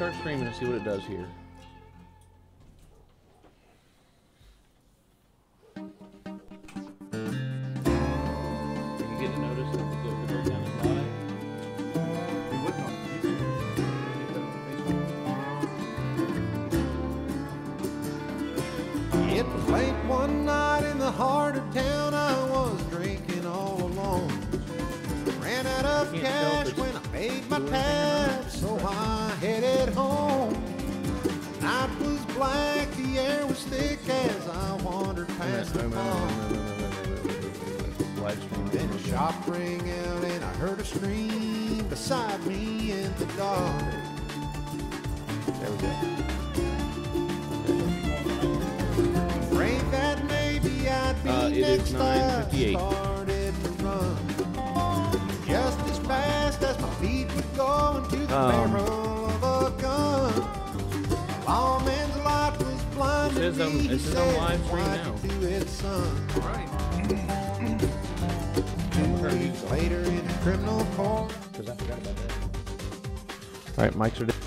start streaming and see what it does here. Did you get to notice that the breakdown is live? You wouldn't on YouTube. It was late one night in the heart of town. I was drinking all alone. Ran out of cash when I paid my tab, so I headed home. Night was black, the air was thick as I wandered past the pond. Then a shop rang out and I heard a scream beside me in the dark. There we go. Afraid that maybe I'd be It is next. I 9:58. started to run just as fast as my feet would go into the barrel of a gun. Lawman's light was blinding me. It says on live stream now. Do it, son. Right. 2 weeks later in a criminal court. Because I forgot about that. All right, mics are down.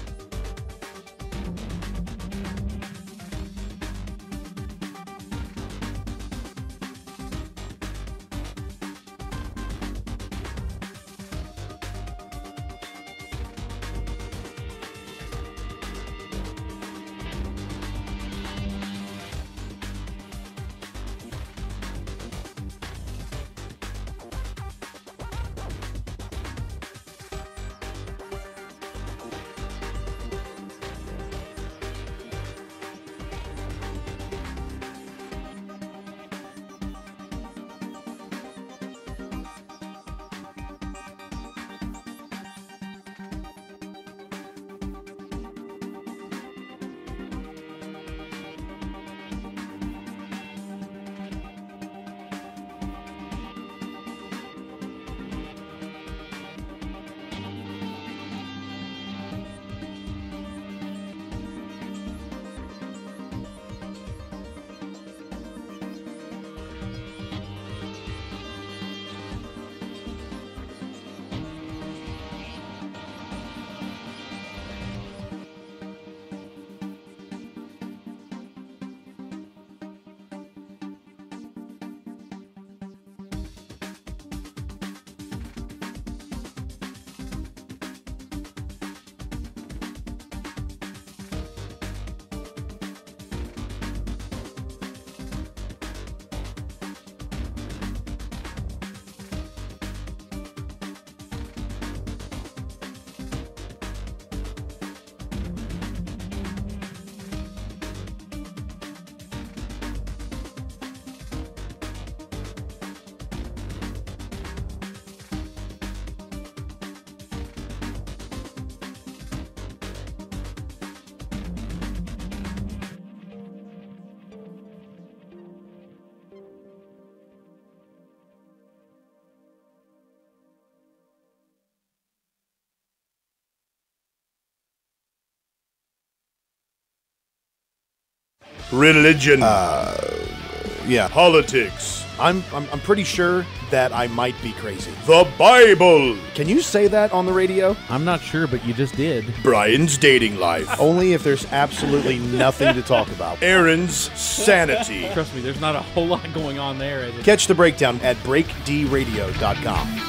Religion. Yeah. Politics. I'm pretty sure that I might be crazy. The Bible. Can you say that on the radio? I'm not sure, but you just did. Brian's dating life. Only if there's absolutely nothing to talk about. Aaron's sanity. Trust me, there's not a whole lot going on there. As Catch the breakdown at breakdradio.com.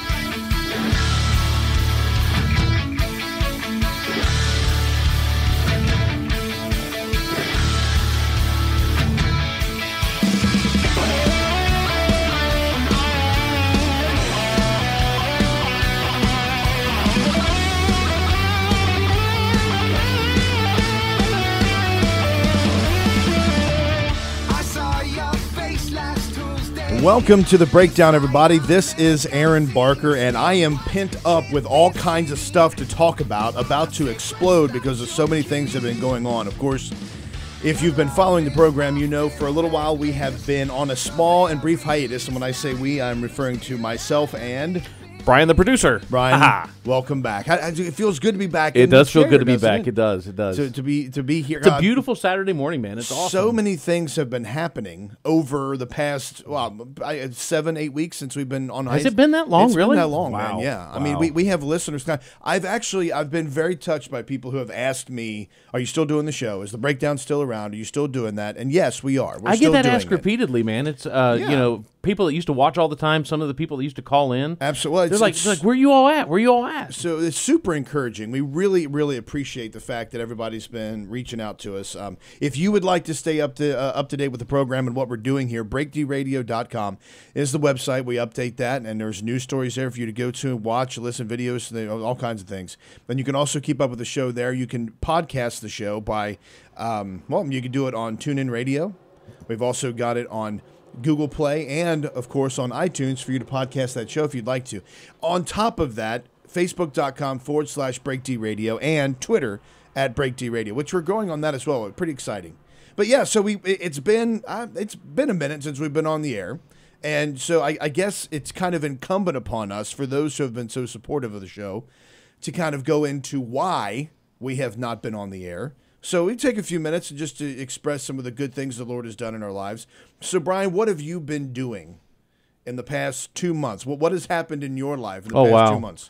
Welcome to the breakdown, everybody. This is Aaron Barker, and I am pent up with all kinds of stuff to talk about to explode because of so many things that have been going on. Of course, if you've been following the program, you know for a little while we have been on a small and brief hiatus, and when I say we, I'm referring to myself and Brian, the producer. Brian, Aha. welcome back. It feels good to be back. It in the does feel chair, good to be doesn't back. it? It does. It does. To be here. It's a beautiful Saturday morning, man. It's awesome. So many things have been happening over the past 7-8 weeks since we've been on. Has it been that long? It's really? been that long, Wow. man. Yeah. I Wow. mean, we have listeners now. I've been very touched by people who have asked me, "Are you still doing the show? Is the breakdown still around? Are you still doing that?" And yes, we are. We're I still get that doing asked it. repeatedly, man. It's people that used to watch all the time. Some of the people that used to call in. Absolutely. They're like, where you all at? Where you all at? So it's super encouraging. We really, really appreciate the fact that everybody's been reaching out to us. If you would like to stay up to date with the program and what we're doing here, breakdradio.com is the website. We update that, and there's news stories there for you to go to, watch, listen, videos, all kinds of things. And you can also keep up with the show there. You can podcast the show by, you can do it on TuneIn Radio. We've also got it on Google Play and, of course, on iTunes for you to podcast that show if you'd like to. On top of that, Facebook.com/BreakDRadio and Twitter @BreakDRadio, which we're growing on that as well. Pretty exciting. But yeah, so it's been a minute since we've been on the air. And so I guess it's kind of incumbent upon us, for those who have been so supportive of the show, to kind of go into why we have not been on the air. So we take a few minutes just to express some of the good things the Lord has done in our lives. So, Brian, what have you been doing in the past 2 months? What has happened in your life in the past 2 months?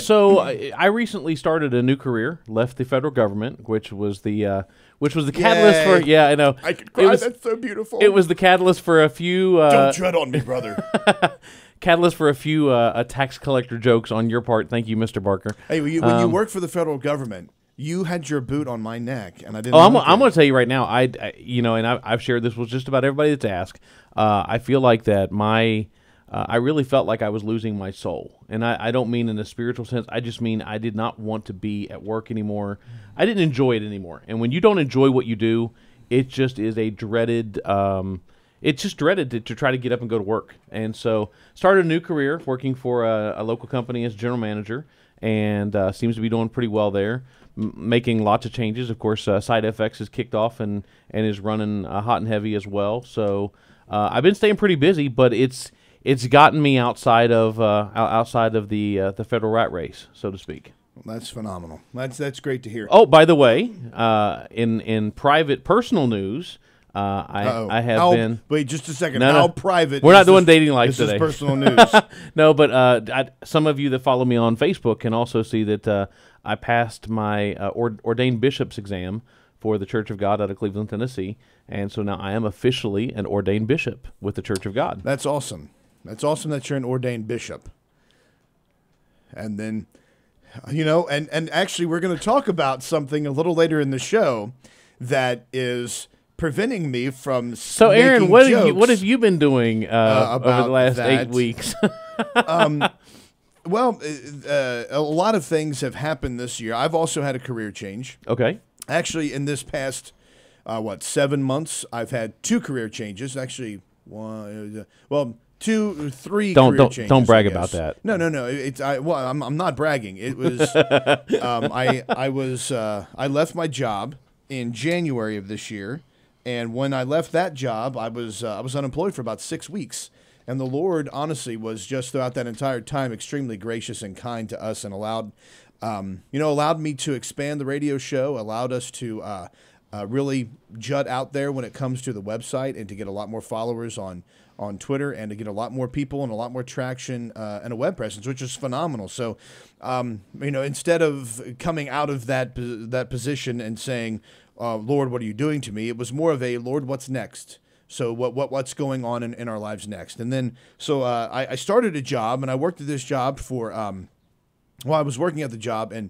So I recently started a new career, left the federal government, which was the catalyst for. Yeah, I know. I could cry. That's so beautiful. It was the catalyst for a few. Don't tread on me, brother. Catalyst for a few tax collector jokes on your part. Thank you, Mr. Barker. Hey, when you work for the federal government, you had your boot on my neck, and I didn't. I'm going to tell you right now. I've shared this with just about everybody that's asked. I feel like that I really felt like I was losing my soul, and I don't mean in a spiritual sense. I just mean I did not want to be at work anymore. I didn't enjoy it anymore. And when you don't enjoy what you do, it just is a dreaded. It's just dreaded to try to get up and go to work. And so started a new career working for a local company as general manager, and seems to be doing pretty well there. Making lots of changes. Of course, SideFX has kicked off and is running hot and heavy as well. So I've been staying pretty busy, but it's gotten me outside of the federal rat race, so to speak. Well, that's phenomenal. That's great to hear. Oh, by the way, in private personal news, I have been. Wait, just a second. No. How private? We're not doing dating life this today. This is personal news. No, but some of you that follow me on Facebook can also see that I passed my ordained bishop's exam for the Church of God out of Cleveland, Tennessee, and so now I am officially an ordained bishop with the Church of God. That's awesome. That's awesome that you're an ordained bishop. And then, and actually we're going to talk about something a little later in the show that is preventing me from So, Aaron, making what jokes have you been doing over the last that. 8 weeks? Well, a lot of things have happened this year. I've also had a career change. Okay. Actually, in this past, 7 months, I've had 2 career changes. Actually, 2, 3 career changes. Don't brag I guess. about that. No. I'm not bragging. It was I left my job in January of this year, and when I left that job, I was unemployed for about 6 weeks. And the Lord, honestly, was just throughout that entire time extremely gracious and kind to us, and allowed me to expand the radio show, allowed us to really jut out there when it comes to the website, and to get a lot more followers on Twitter, and to get a lot more people and a lot more traction and a web presence, which is phenomenal. So, instead of coming out of that position and saying, Lord, what are you doing to me? It was more of a, Lord, what's next? So what's going on in our lives next? And then, so I started a job, and I worked at this job for, I was working at the job, and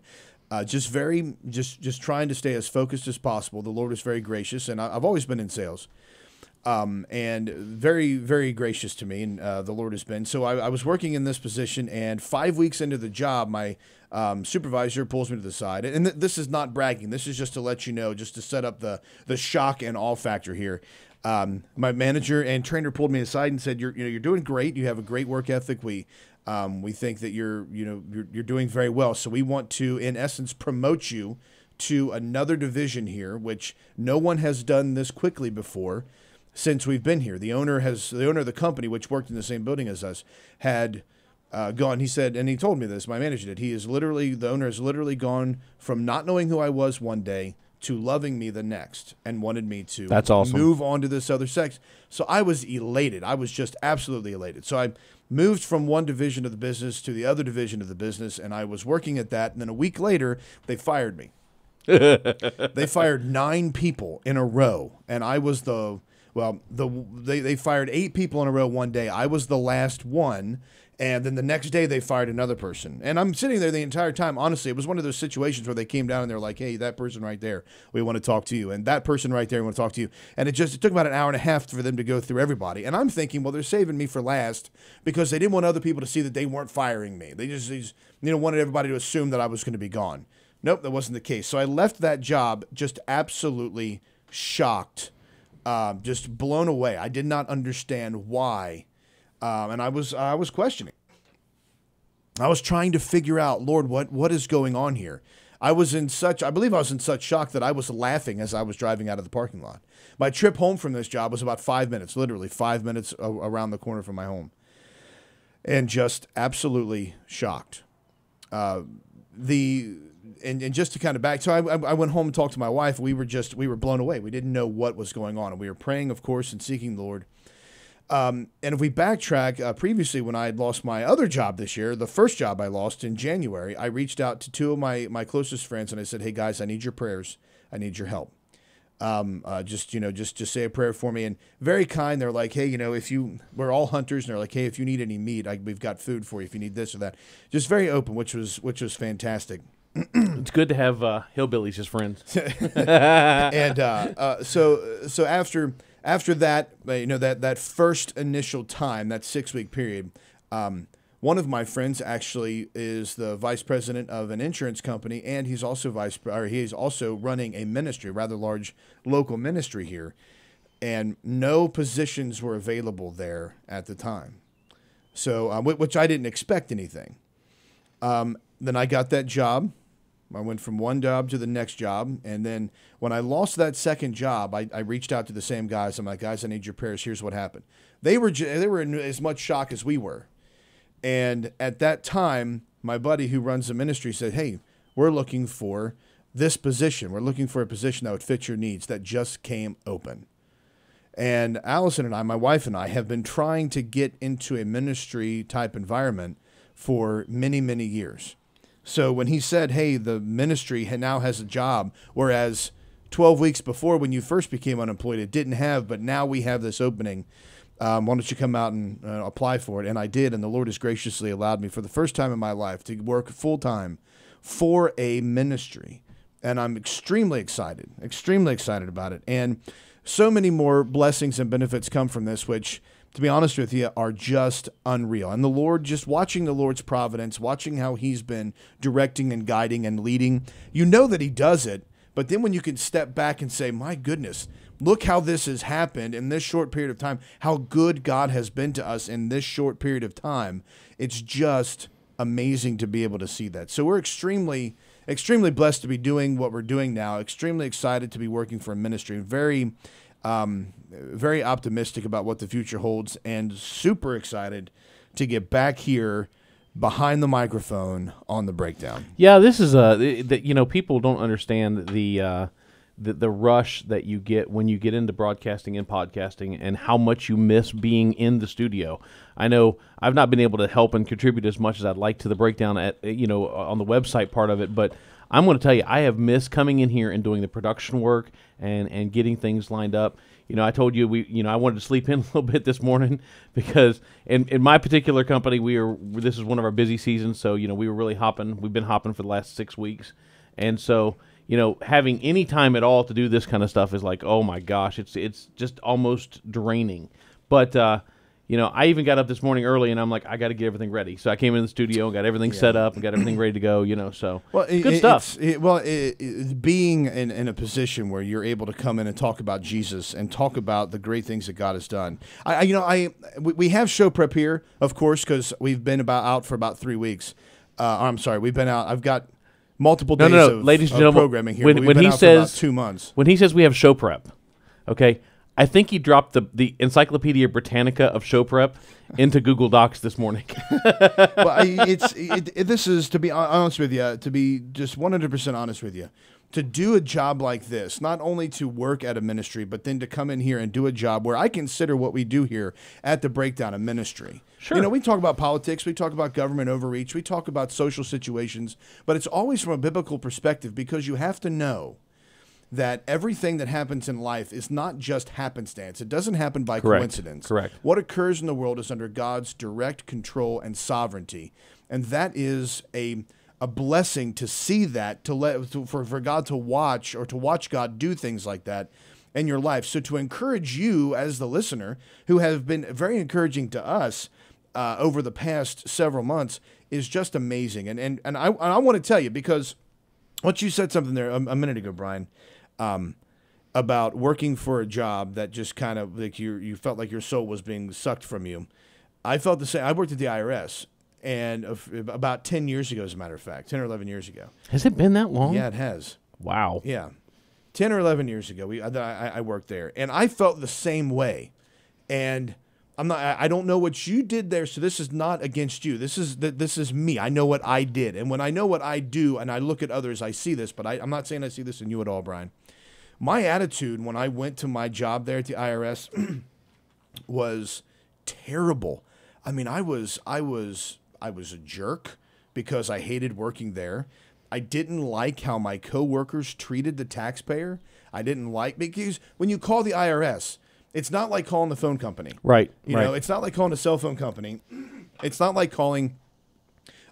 just trying to stay as focused as possible. The Lord was very gracious, and I've always been in sales, and very, very gracious to me, and the Lord has been. So I was working in this position, and 5 weeks into the job, my supervisor pulls me to the side, and this is not bragging. This is just to let you know, just to set up the shock and awe factor here. My manager and trainer pulled me aside and said, "You're doing great. You have a great work ethic. We think that you're doing very well. So we want to, in essence, promote you to another division here, which no one has done this quickly before since we've been here. The owner of the company, which worked in the same building as us, had gone. He said, and he told me this, my manager did. The owner has literally gone from not knowing who I was one day to loving me the next and wanted me to That's awesome. move on to this other sex. So I was elated. I was just absolutely elated. So I moved from one division of the business to the other division of the business, and I was working at that. And then a week later, they fired me. They fired 9 people in a row, and I was they fired 8 people in a row one day. I was the last one, and then the next day they fired another person. And I'm sitting there the entire time. Honestly, it was one of those situations where they came down and they're like, "Hey, that person right there, we want to talk to you," and that person right there, we want to talk to you. And it took about an hour and a half for them to go through everybody. And I'm thinking, well, they're saving me for last because they didn't want other people to see that they weren't firing me. They just wanted everybody to assume that I was going to be gone. Nope, that wasn't the case. So I left that job just absolutely shocked, just blown away. I did not understand why, and I was questioning. I was trying to figure out, Lord, what is going on here? I believe I was in such shock that I was laughing as I was driving out of the parking lot. My trip home from this job was about 5 minutes, literally 5 minutes around the corner from my home, and just absolutely shocked. And just to kind of back, so I went home and talked to my wife. We were blown away. We didn't know what was going on, and we were praying, of course, and seeking the Lord. And if we backtrack, previously when I had lost my other job this year, the first job I lost in January, I reached out to 2 of my closest friends, and I said, "Hey guys, I need your prayers. I need your help. Just say a prayer for me." And very kind. They're like, "Hey, we're all hunters," and they're like, "Hey, if you need any meat, we've got food for you. If you need this or that," just very open, which was fantastic. It's good to have hillbillies as friends. And so after that, that first initial time, that 6-week period, one of my friends actually is the vice president of an insurance company, and he's also running a ministry, a rather large local ministry here, and no positions were available there at the time. So, which I didn't expect anything. Then I got that job. I went from one job to the next job, and then when I lost that second job, I reached out to the same guys. I'm like, "Guys, I need your prayers. Here's what happened." They were in as much shock as we were, and at that time, my buddy who runs the ministry said, "Hey, we're looking for this position. We're looking for a position that would fit your needs that just came open." And Allison and I, my wife and I, have been trying to get into a ministry type environment for many, many years. So when he said, "Hey, the ministry now has a job," whereas 12 weeks before when you first became unemployed, it didn't have, but now we have this opening. Why don't you come out and apply for it? And I did, and the Lord has graciously allowed me for the first time in my life to work full-time for a ministry. And I'm extremely excited about it. And so many more blessings and benefits come from this, which, to be honest with you, are just unreal. And the Lord, just watching the Lord's providence, watching how he's been directing and guiding and leading, you know that he does it. But then when you can step back and say, "My goodness, look how this has happened in this short period of time, how good God has been to us in this short period of time," it's just amazing to be able to see that. So we're extremely, extremely blessed to be doing what we're doing now, extremely excited to be working for a ministry, very very optimistic about what the future holds, and super excited to get back here behind the microphone on The Breakdown. Yeah, this is people don't understand the rush that you get when you get into broadcasting and podcasting, and how much you miss being in the studio. I know I've not been able to help and contribute as much as I'd like to The Breakdown on the website part of it, but I'm going to tell you, I have missed coming in here and doing the production work and getting things lined up. I told you I wanted to sleep in a little bit this morning because in my particular company, this is one of our busy seasons, so we were really hopping. We've been hopping for the last 6 weeks, and so having any time at all to do this kind of stuff is like, oh my gosh, it's just almost draining. But I even got up this morning early, and I'm like, I got to get everything ready. So I came in the studio and got everything set up and got everything ready to go. So good stuff. Being in a position where you're able to come in and talk about Jesus and talk about the great things that God has done. We have show prep here, of course, because we've been out for about 3 weeks. I'm sorry, we've been out. I've got multiple days of ladies and gentlemen, programming here. When been he out says for about 2 months, when he says we have show prep, okay, I think he dropped the Encyclopedia Britannica of show prep into Google Docs this morning. Well, this is, to be honest with you, to be just 100% honest with you, to do a job like this, not only to work at a ministry, but then to come in here and do a job where I consider what we do here at the Breakdown of Ministry. Sure. You know, we talk about politics, we talk about government overreach, we talk about social situations, but it's always from a biblical perspective, because you have to know that everything that happens in life is not just happenstance. It doesn't happen by coincidence. Correct. What occurs in the world is under God's direct control and sovereignty. And that is a blessing to see that, for God to watch, or to watch God do things like that in your life. So to encourage you as the listener, who have been very encouraging to us over the past several months, is just amazing. And I want to tell you, because what you said something there a minute ago, Brian, about working for a job that just kind of like you felt like your soul was being sucked from you. I felt the same. I worked at the IRS, and about 10 years ago, as a matter of fact, 10 or 11 years ago. Has it been that long? Yeah, it has. Wow. Yeah. 10 or 11 years ago, I worked there, and I felt the same way. And I don't know what you did there, so this is not against you. This is me. I know what I did. And when I know what I do and I look at others, I see this, but I'm not saying I see this in you at all, Brian. My attitude when I went to my job there at the IRS was terrible. I mean, I was a jerk because I hated working there. I didn't like how my coworkers treated the taxpayer. I didn't like, because when you call the IRS, it's not like calling the phone company. Right. You know, it's not like calling a cell phone company. It's not like calling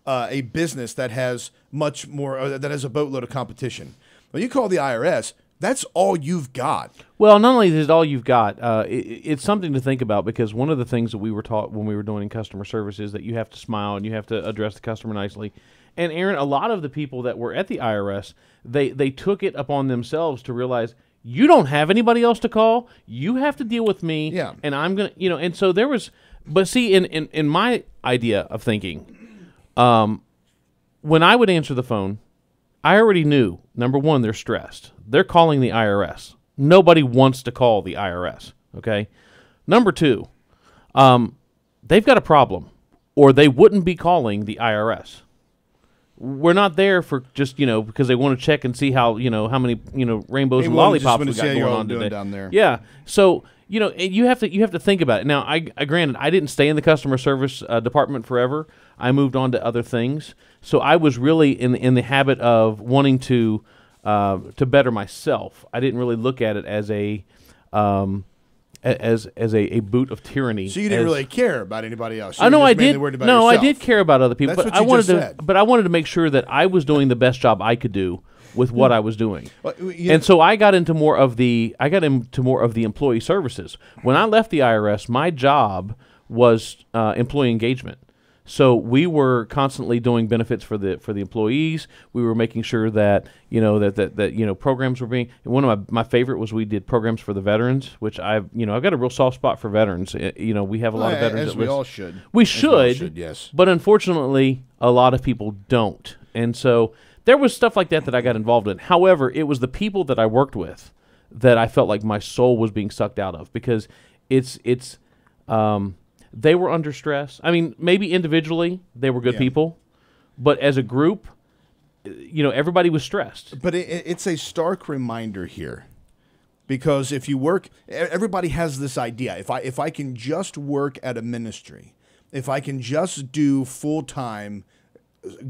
a business that has much more, that has a boatload of competition. When you call the IRS, that's all you've got. Well, not only is it all you've got, it's something to think about, because one of the things that we were taught when we were doing customer service is that you have to smile and you have to address the customer nicely. And Aaron, a lot of the people that were at the IRS, they took it upon themselves to realize, you don't have anybody else to call. You have to deal with me. Yeah. And I'm going to, and so there was, but see, in my idea of thinking, when I would answer the phone, I already knew, number one, they're stressed. They're calling the IRS. Nobody wants to call the IRS, okay? Number two, they've got a problem, or they wouldn't be calling the IRS. We're not there for just, because they want to check and see how, how many, rainbows and lollipops we got going on today. Down there. Yeah. So, you have to think about it. Now, I granted, I didn't stay in the customer service department forever. I moved on to other things. So I was really in the habit of wanting to better myself. I didn't really look at it as a boot of tyranny. So you didn't really care about anybody else. I know I did. No, No, I did care about other people, That's but what you just said. But I wanted to make sure that I was doing the best job I could do with what I was doing. Well, And so I got into more of the employee services. When I left the IRS, my job was employee engagement. So we were constantly doing benefits for the employees. We were making sure that that programs were being. One of my favorite was we did programs for the veterans, which I've got a real soft spot for veterans. We have a lot of veterans. As we all should. We As we all should, should, yes. But unfortunately, a lot of people don't, and so there was stuff like that I got involved in. However, it was the people that I worked with that I felt like my soul was being sucked out of, because they were under stress. I mean, maybe individually they were good people, but as a group, everybody was stressed. But it's a stark reminder here, because if you work, everybody has this idea. If I can just work at a ministry, if I can just do full-time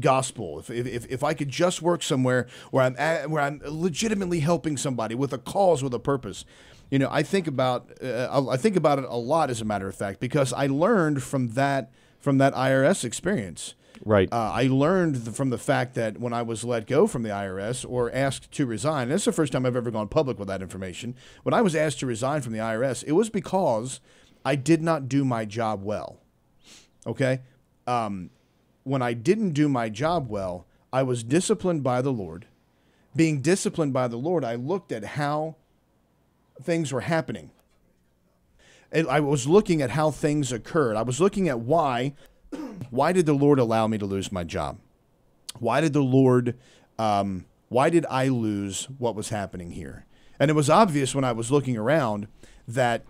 gospel, if I could just work somewhere where I'm legitimately helping somebody with a cause, with a purpose. I think about it a lot, as a matter of fact, because I learned from that IRS experience. Right. I learned from the fact that when I was let go from the IRS or asked to resign, and this is the first time I've ever gone public with that information. When I was asked to resign from the IRS, it was because I did not do my job well. Okay? When I didn't do my job well, I was disciplined by the Lord. Being disciplined by the Lord, I looked at how things were happening. And I was looking at how things occurred. I was looking at why did the Lord allow me to lose my job? Why did I lose what was happening here? And it was obvious when I was looking around that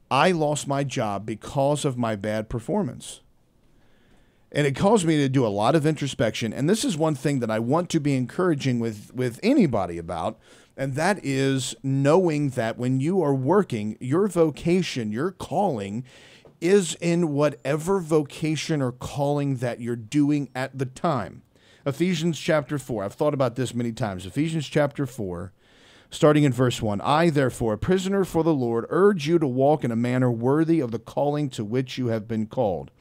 I lost my job because of my bad performance. And it caused me to do a lot of introspection. And this is one thing that I want to be encouraging with anybody about, and that is knowing that when you are working, your vocation, your calling is in whatever vocation or calling that you're doing at the time. Ephesians chapter 4. I've thought about this many times. Ephesians chapter 4, starting in verse 1. I, therefore, a prisoner for the Lord, urge you to walk in a manner worthy of the calling to which you have been called,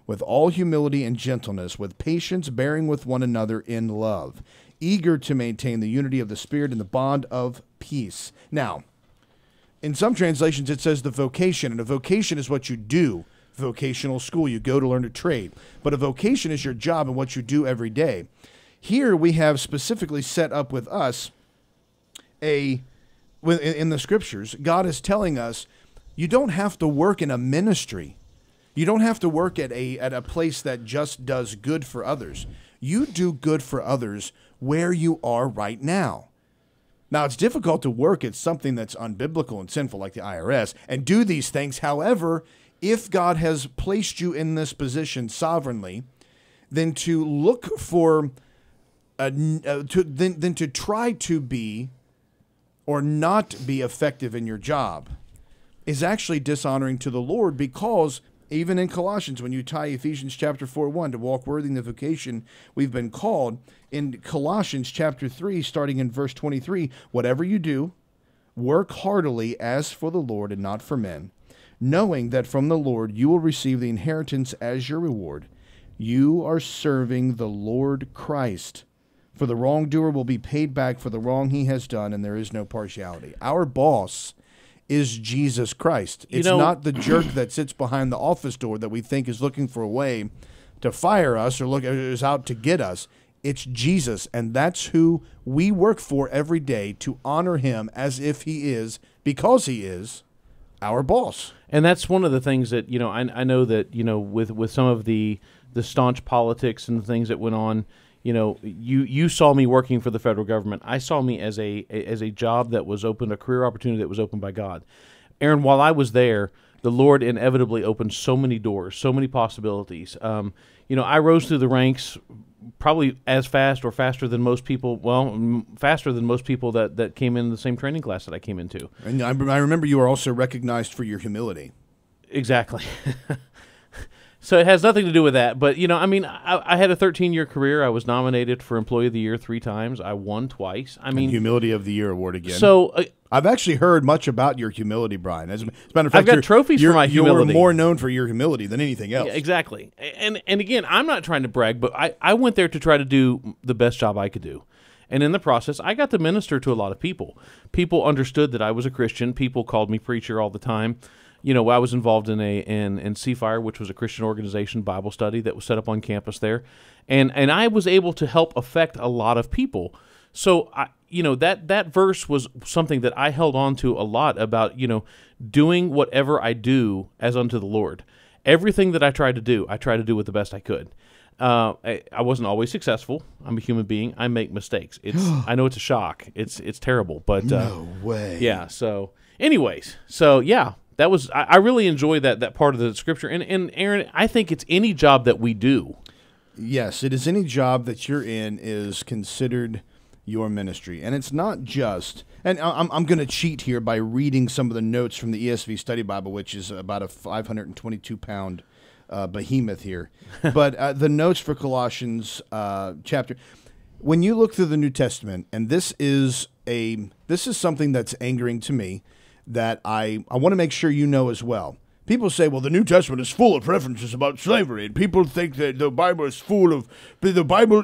with all humility and gentleness, with patience, bearing with one another in love, eager to maintain the unity of the Spirit in the bond of peace. Now, in some translations, it says the vocation, and a vocation is what you do. Vocational school, you go to learn a trade. But a vocation is your job and what you do every day. Here we have specifically set up with us in the scriptures, God is telling us you don't have to work in a ministry. You don't have to work at a place that just does good for others. You do good for others where you are right now. Now, it's difficult to work at something that's unbiblical and sinful like the IRS and do these things. However, if God has placed you in this position sovereignly, then to look for, then to try to be or not be effective in your job is actually dishonoring to the Lord, because even in Colossians, when you tie Ephesians chapter 4:1 to walk worthy in the vocation we've been called, in Colossians chapter 3, starting in verse 23, whatever you do, work heartily as for the Lord and not for men, knowing that from the Lord you will receive the inheritance as your reward. You are serving the Lord Christ. For the wrongdoer will be paid back for the wrong he has done, and there is no partiality. Our boss is Jesus Christ. It's not the jerk that sits behind the office door that we think is looking for a way to fire us or is out to get us. It's Jesus, and that's who we work for every day, to honor him as if he is, because he is, our boss. And that's one of the things that, I know that, with some of the staunch politics and the things that went on, you saw me working for the federal government. I saw me as a job that was open, a career opportunity that was opened by God. Aaron, while I was there, the Lord inevitably opened so many doors, so many possibilities. I rose through the ranks probably as fast or faster than most people, faster than most people that came in the same training class that I came into. And I remember you were also recognized for your humility. Exactly. So it has nothing to do with that. But, I had a 13-year career. I was nominated for Employee of the Year 3 times. I won twice. And Humility of the Year award again. So I've actually heard much about your humility, Brian. As a matter of fact, I've got trophies for my humility. You're more known for your humility than anything else. Yeah, exactly. And again, I'm not trying to brag, but I went there to try to do the best job I could do. And in the process, I got to minister to a lot of people. People understood that I was a Christian. People called me preacher all the time. I was involved in CFIRE, which was a Christian organization Bible study that was set up on campus there, and I was able to help affect a lot of people. So that verse was something that I held on to a lot about, doing whatever I do as unto the Lord. Everything that I try to do with the best I could. I wasn't always successful. I'm a human being. I make mistakes. I know it's a shock. It's terrible, but no way. Yeah. So, anyways, yeah. That was I really enjoy that part of the scripture. And Aaron, I think it's any job that we do. Yes, it is any job that you're in is considered your ministry. And it's not just, and I'm going to cheat here by reading some of the notes from the ESV Study Bible, which is about a 522-pound behemoth here. But the notes for Colossians chapter, when you look through the New Testament, and this is something that's angering to me, that I want to make sure you know as well. People say, well, the New Testament is full of references about slavery, and people think that the Bible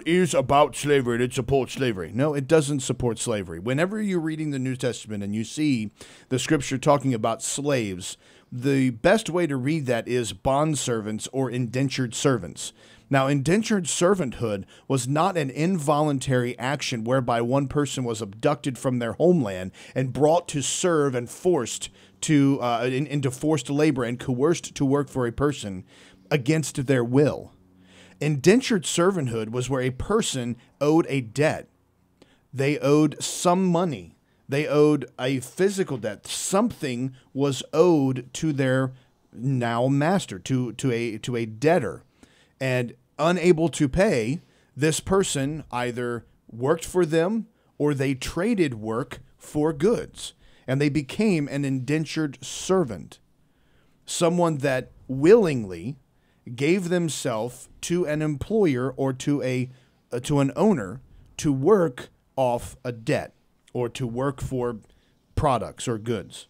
is about slavery and it supports slavery. No, it doesn't support slavery. Whenever you're reading the New Testament and you see the scripture talking about slaves, the best way to read that is bondservants or indentured servants. Now, indentured servanthood was not an involuntary action whereby one person was abducted from their homeland and brought to serve and forced to into forced labor and coerced to work for a person against their will. Indentured servanthood was where a person owed a debt. They owed some money. They owed a physical debt. Something was owed to their now master, to a debtor. And unable to pay, this person either worked for them or they traded work for goods. And they became an indentured servant, someone that willingly gave themselves to an employer or to an owner to work off a debt or to work for products or goods.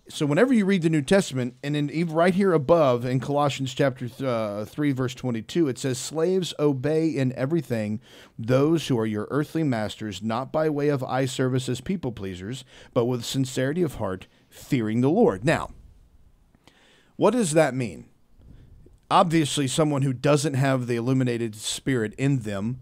So whenever you read the New Testament, and even right here above in Colossians chapter 3, verse 22, it says, "Slaves, obey in everything those who are your earthly masters, not by way of eye service as people pleasers, but with sincerity of heart, fearing the Lord." Now, what does that mean? Obviously, someone who doesn't have the illuminated spirit in them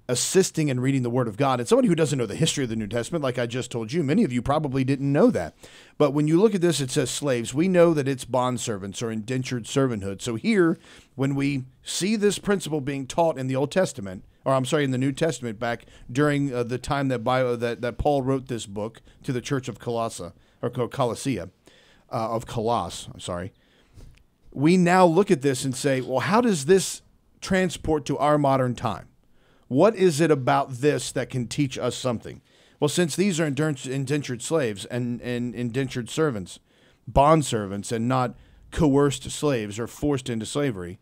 assisting and reading the Word of God, and someone who doesn't know the history of the New Testament, like I just told you, many of you probably didn't know that. But when you look at this, it says slaves. We know that it's bondservants or indentured servanthood. So here, when we see this principle being taught in the Old Testament, or I'm sorry, in the New Testament, back during the time that Paul wrote this book to the church of Colossia, we now look at this and say, well, how does this transport to our modern time? What is it about this that can teach us something? Well, since these are indentured slaves and indentured servants, bondservants, and not coerced slaves or forced into slavery,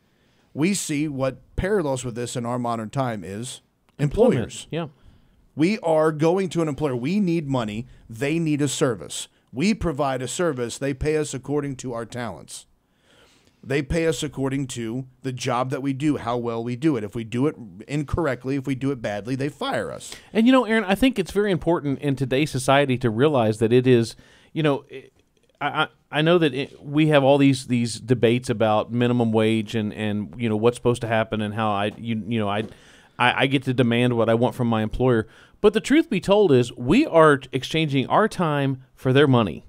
we see what parallels with this in our modern time is employers. Yeah. We are going to an employer. We need money. They need a service. We provide a service. They pay us according to our talents. They pay us according to the job that we do, how well we do it. If we do it incorrectly, if we do it badly, they fire us. And, Aaron, I think it's very important in today's society to realize that it is, I know that we have all these debates about minimum wage and what's supposed to happen and how I get to demand what I want from my employer. But the truth be told is we are exchanging our time for their money.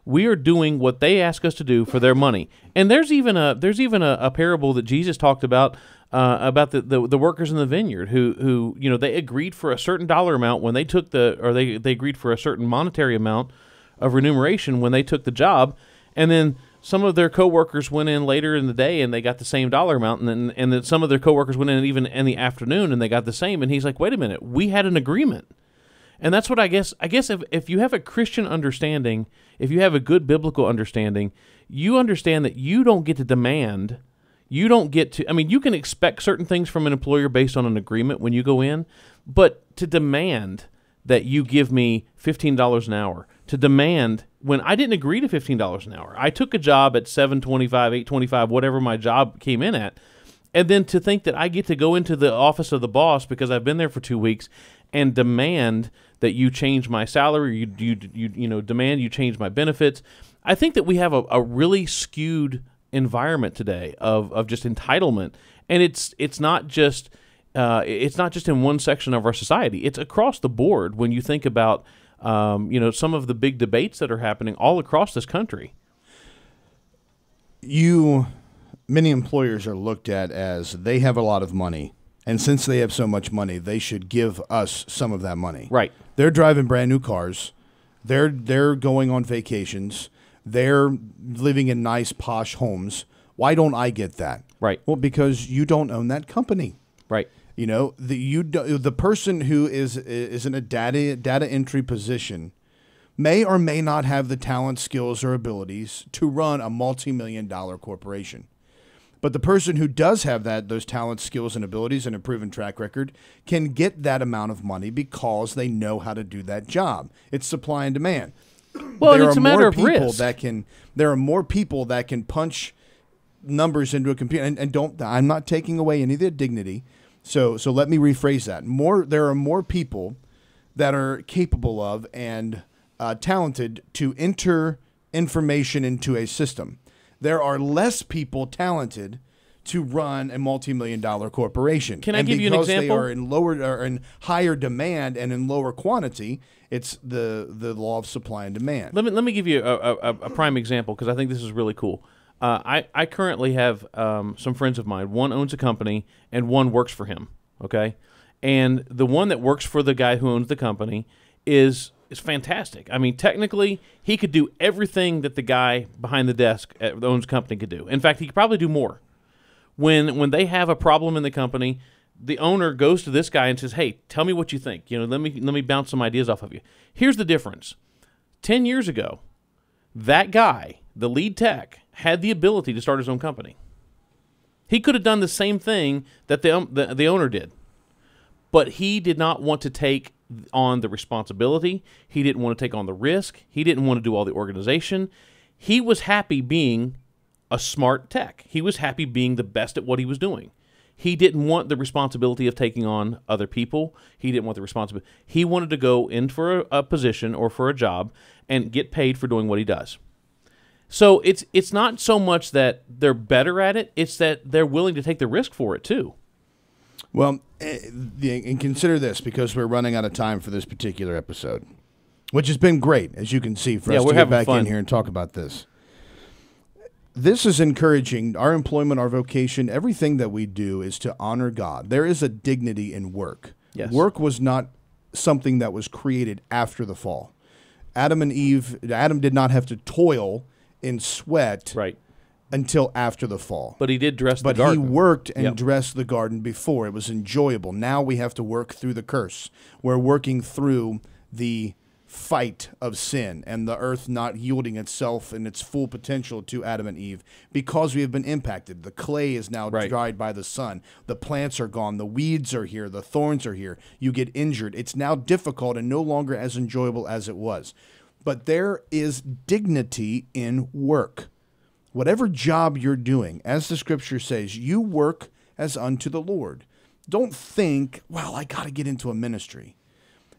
We are doing what they ask us to do for their money. And there's even a parable that Jesus talked about the workers in the vineyard who they agreed for a certain dollar amount when they took they agreed for a certain monetary amount of remuneration when they took the job, and then some of their coworkers went in later in the day and they got the same dollar amount, and then some of their coworkers went in even in the afternoon and they got the same. And he's like, wait a minute, we had an agreement. And that's what I guess if you have a Christian understanding, if you have a good biblical understanding, you understand that you don't get to demand, you can expect certain things from an employer based on an agreement when you go in, but to demand that you give me $15 an hour, to demand when I didn't agree to $15 an hour. I took a job at $7.25, $8.25, whatever my job came in at, and then to think that I get to go into the office of the boss because I've been there for 2 weeks and demand that you change my salary, you demand you change my benefits. I think that we have a really skewed environment today of just entitlement, and it's not just in one section of our society. It's across the board when you think about some of the big debates that are happening all across this country. Many employers are looked at as they have a lot of money. And since they have so much money, they should give us some of that money. Right. They're driving brand new cars. They're going on vacations. They're living in nice, posh homes. Why don't I get that? Right. Well, because you don't own that company. Right. The person who is in a data entry position may or may not have the talent, skills, or abilities to run a multi-million-dollar corporation. But the person who does have those talents, skills, and abilities and a proven track record can get that amount of money because they know how to do that job. It's supply and demand. Well, it's a matter of risk. There are more people that can punch numbers into a computer. And I'm not taking away any of their dignity. So let me rephrase that. There are more people that are capable of and talented to enter information into a system. There are less people talented to run a multi-million-dollar corporation. Can I give you an example? Because they are in higher demand and in lower quantity, it's the law of supply and demand. Let me give you a prime example because I think this is really cool. I currently have some friends of mine. One owns a company and one works for him. Okay, and the one that works for the guy who owns the company is is fantastic. I mean, technically, he could do everything that the guy behind the desk at the owns company could do. In fact, he could probably do more. When they have a problem in the company, the owner goes to this guy and says, "Hey, tell me what you think. You know, let me bounce some ideas off of you." Here's the difference. 10 years ago, that guy, the lead tech, had the ability to start his own company. He could have done the same thing that the owner did, but he did not want to take on the responsibility. He didn't want to take on the risk. He didn't want to do all the organization. He was happy being a smart tech. He was happy being the best at what he was doing. He didn't want the responsibility of taking on other people. He didn't want the responsibility. He wanted to go in for a position or for a job and get paid for doing what he does. So it's not so much that they're better at it, it's that they're willing to take the risk for it too. Well, and consider this, because we're running out of time for this particular episode, which has been great, as you can see, for us to get back in here and talk about this. This is encouraging. Our employment, our vocation, everything that we do is to honor God. There is a dignity in work. Yes. Work was not something that was created after the fall. Adam did not have to toil in sweat until after the fall. But he did dress the garden. But he worked and dressed the garden before. It was enjoyable. Now we have to work through the curse. We're working through the fight of sin and the earth not yielding itself in its full potential to Adam and Eve because we have been impacted. The clay is now dried by the sun. The plants are gone. The weeds are here. The thorns are here. You get injured. It's now difficult and no longer as enjoyable as it was. But there is dignity in work. Whatever job you're doing, as the scripture says, you work as unto the Lord. Don't think, well, I got to get into a ministry.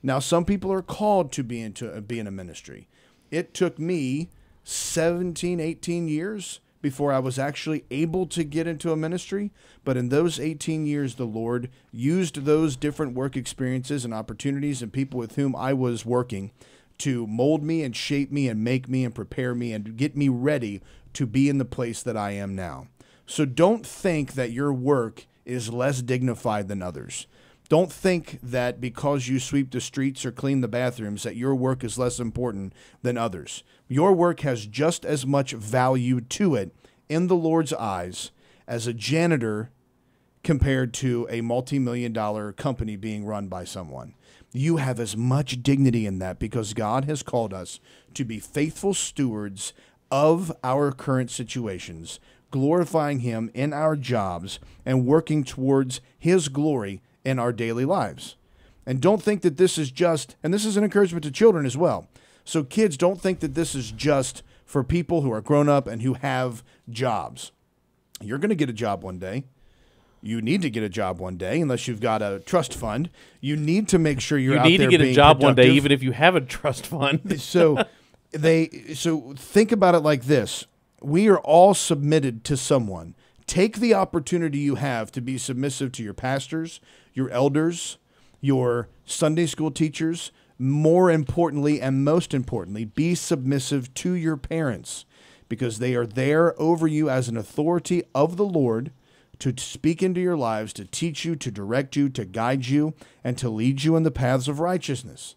Now, some people are called to be in a ministry. It took me 17, 18 years before I was actually able to get into a ministry. But in those 18 years, the Lord used those different work experiences and opportunities and people with whom I was working to mold me and shape me and make me and prepare me and get me ready to be in the place that I am now. So don't think that your work is less dignified than others. Don't think that because you sweep the streets or clean the bathrooms that your work is less important than others. Your work has just as much value to it in the Lord's eyes as a janitor compared to a multi-million-dollar company being run by someone. You have as much dignity in that because God has called us to be faithful stewards of our current situations, glorifying Him in our jobs and working towards His glory in our daily lives. And don't think that this is just, and this is an encouragement to children as well. So kids, don't think that this is just for people who are grown up and who have jobs. You're going to get a job one day. You need to get a job one day, unless you've got a trust fund. You need to make sure you're out there being productive. You need to get a job one day, even if you have a trust fund. So think about it like this. We are all submitted to someone. Take the opportunity you have to be submissive to your pastors, your elders, your Sunday school teachers. More importantly, and most importantly, be submissive to your parents, because they are there over you as an authority of the Lord to speak into your lives, to teach you, to direct you, to guide you, and to lead you in the paths of righteousness.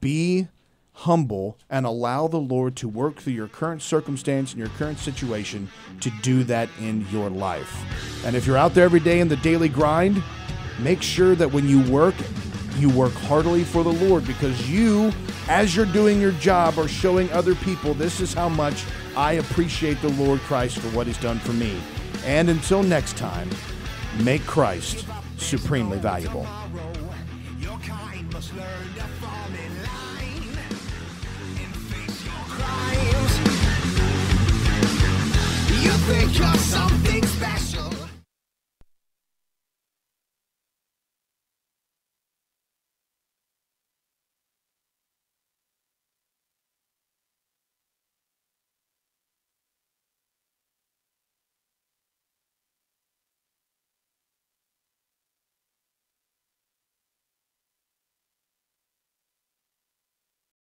Be humble and allow the Lord to work through your current circumstance and your current situation to do that in your life. And if you're out there every day in the daily grind, make sure that when you work heartily for the Lord, because you, as you're doing your job, are showing other people, this is how much I appreciate the Lord Christ for what He's done for me. And until next time, make Christ supremely valuable. Your kind must learn to fall in line and face your crimes. You think you're something